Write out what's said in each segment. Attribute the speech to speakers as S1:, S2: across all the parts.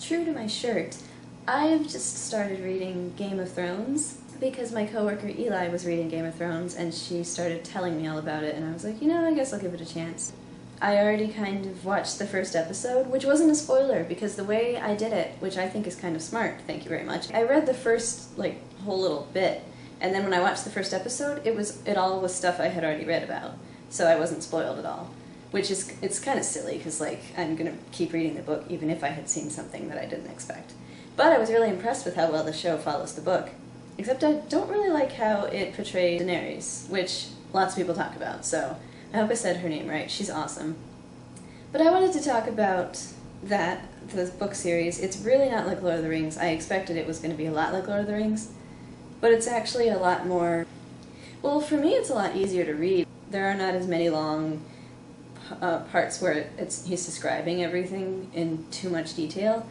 S1: true to my shirt, I've just started reading Game of Thrones because my coworker Eli was reading Game of Thrones and she started telling me all about it, and I was like, you know, I guess I'll give it a chance. I already kind of watched the first episode, which wasn't a spoiler because the way I did it, which I think is kind of smart, thank you very much, I read the first, like, whole little bit, and then when I watched the first episode, it all was stuff I had already read about, so I wasn't spoiled at all. Which is, it's kind of silly, because, like, I'm going to keep reading the book even if I had seen something that I didn't expect. But I was really impressed with how well the show follows the book. Except I don't really like how it portrayed Daenerys, which lots of people talk about, so I hope I said her name right. She's awesome. But I wanted to talk about the book series. It's really not like Lord of the Rings. I expected it was going to be a lot like Lord of the Rings, but it's actually a lot more... Well, for me it's a lot easier to read. There are not as many long parts where he's describing everything in too much detail.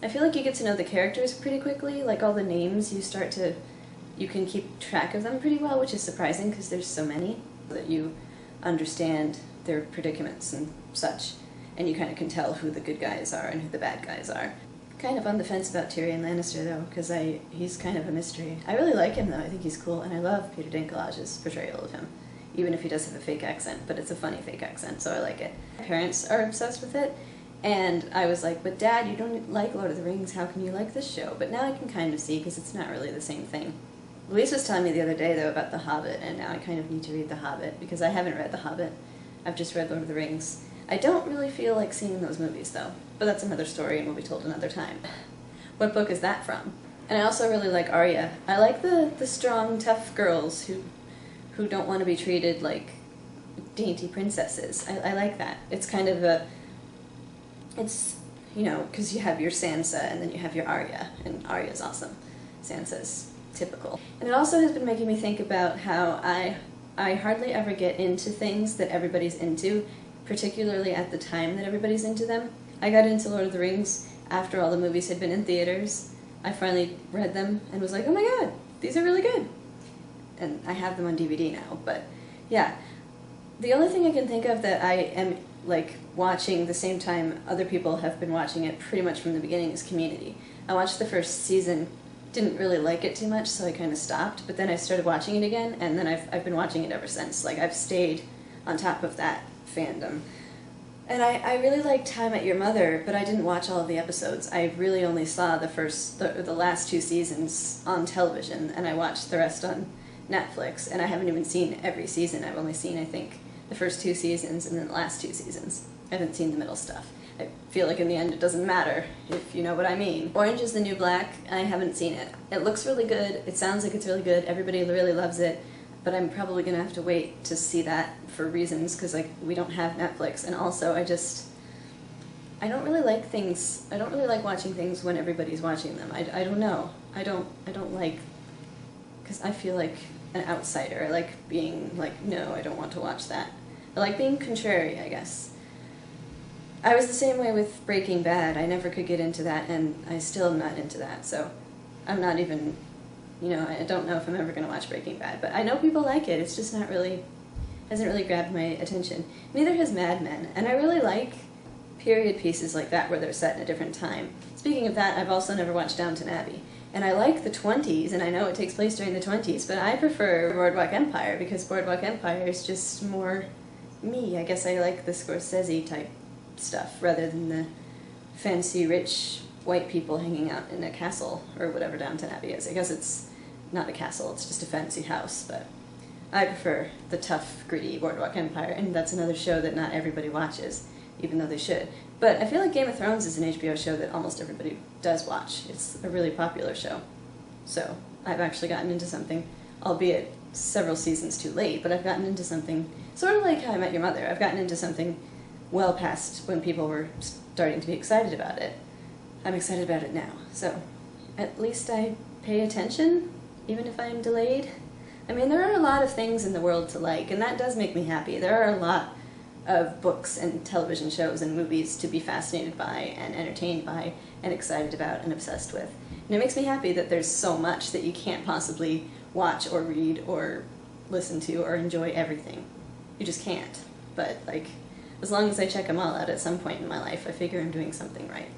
S1: I feel like you get to know the characters pretty quickly, like all the names you can keep track of them pretty well, which is surprising because there's so many, that you understand their predicaments and such, and you kind of can tell who the good guys are and who the bad guys are. Kind of on the fence about Tyrion Lannister though, because he's kind of a mystery. I really like him though, I think he's cool, and I love Peter Dinklage's portrayal of him, even if he does have a fake accent, but it's a funny fake accent, so I like it. My parents are obsessed with it, and I was like, but Dad, you don't like Lord of the Rings, how can you like this show? But now I can kind of see, because it's not really the same thing. Louise was telling me the other day, though, about The Hobbit, and now I kind of need to read The Hobbit, because I haven't read The Hobbit. I've just read Lord of the Rings. I don't really feel like seeing those movies, though, but that's another story and will be told another time. What book is that from? And I also really like Arya. I like the strong, tough girls who don't want to be treated like dainty princesses. I like that. It's kind of it's, you know, because you have your Sansa and then you have your Arya, and Arya's awesome. Sansa's typical. And it also has been making me think about how I hardly ever get into things that everybody's into, particularly at the time that everybody's into them. I got into Lord of the Rings after all the movies had been in theaters. I finally read them and was like, oh my god, these are really good. And I have them on DVD now, but yeah. The only thing I can think of that I am like watching the same time other people have been watching it pretty much from the beginning is Community. I watched the first season, didn't really like it too much, so I kind of stopped, but then I started watching it again, and then I've been watching it ever since. Like, I've stayed on top of that fandom. And I really liked How I Met Your Mother, but I didn't watch all of the episodes. I really only saw the last 2 seasons on television, and I watched the rest on Netflix, and I haven't even seen every season. I've only seen, I think, the first 2 seasons and then the last 2 seasons. I haven't seen the middle stuff. I feel like in the end it doesn't matter, if you know what I mean. Orange is the New Black, I haven't seen it. It looks really good, it sounds like it's really good, everybody really loves it, but I'm probably going to have to wait to see that for reasons, because like we don't have Netflix, and also I don't really like watching things when everybody's watching them. I don't know. I don't like, because I feel like an outsider. I like being like, no, I don't want to watch that. I like being contrary, I guess. I was the same way with Breaking Bad. I never could get into that, and I still am not into that, so I'm not even, you know, I don't know if I'm ever going to watch Breaking Bad, but I know people like it. It's just not really, hasn't really grabbed my attention. Neither has Mad Men, and I really like period pieces like that where they're set in a different time. Speaking of that, I've also never watched Downton Abbey, and I like the 20s, and I know it takes place during the 20s, but I prefer Boardwalk Empire, because Boardwalk Empire is just more me. I guess I like the Scorsese type stuff rather than the fancy rich white people hanging out in a castle or whatever Downton Abbey is. I guess it's not a castle, it's just a fancy house, but I prefer the tough, gritty Boardwalk Empire, and that's another show that not everybody watches, even though they should. But I feel like Game of Thrones is an HBO show that almost everybody does watch. It's a really popular show. So I've actually gotten into something, albeit several seasons too late, but I've gotten into something sort of like How I Met Your Mother. I've gotten into something well past when people were starting to be excited about it. I'm excited about it now, so at least I pay attention, even if I'm delayed. I mean, there are a lot of things in the world to like, and that does make me happy. There are a lot of books and television shows and movies to be fascinated by and entertained by and excited about and obsessed with. And it makes me happy that there's so much that you can't possibly watch or read or listen to or enjoy everything. You just can't. But, like, as long as I check them all out at some point in my life, I figure I'm doing something right.